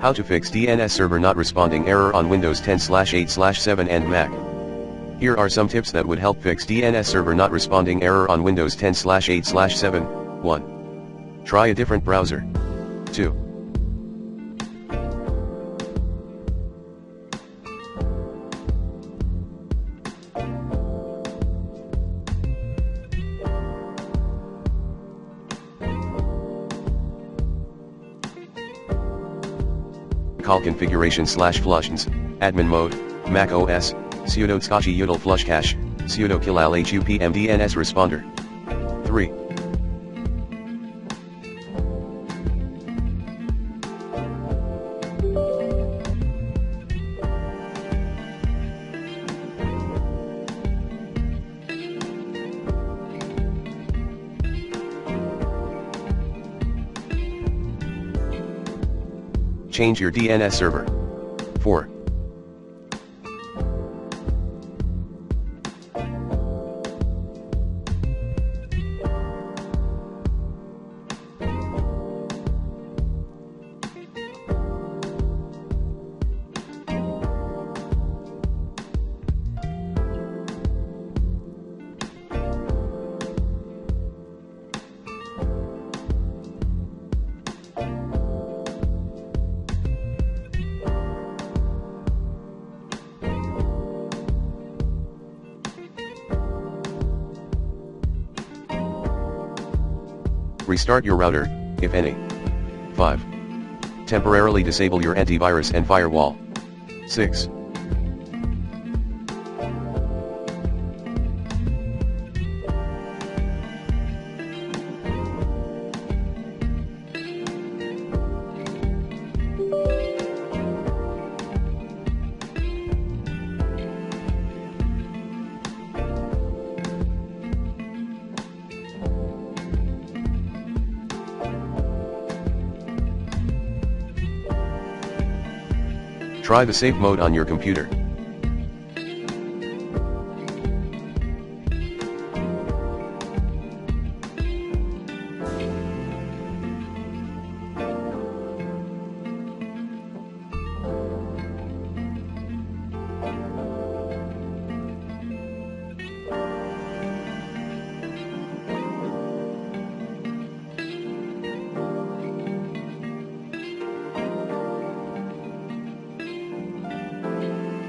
How to fix DNS server not responding error on Windows 10/8/7 and Mac. Here are some tips that would help fix DNS server not responding error on Windows 10/8/7. 1. Try a different browser. 2. Call configuration/flushes, admin mode, Mac OS, sudo tscachi util flush cache, sudo killal hupm DNS responder. 3. Change your DNS server. 4. Restart your router, if any. 5. Temporarily disable your antivirus and firewall. 6. Try the safe mode on your computer.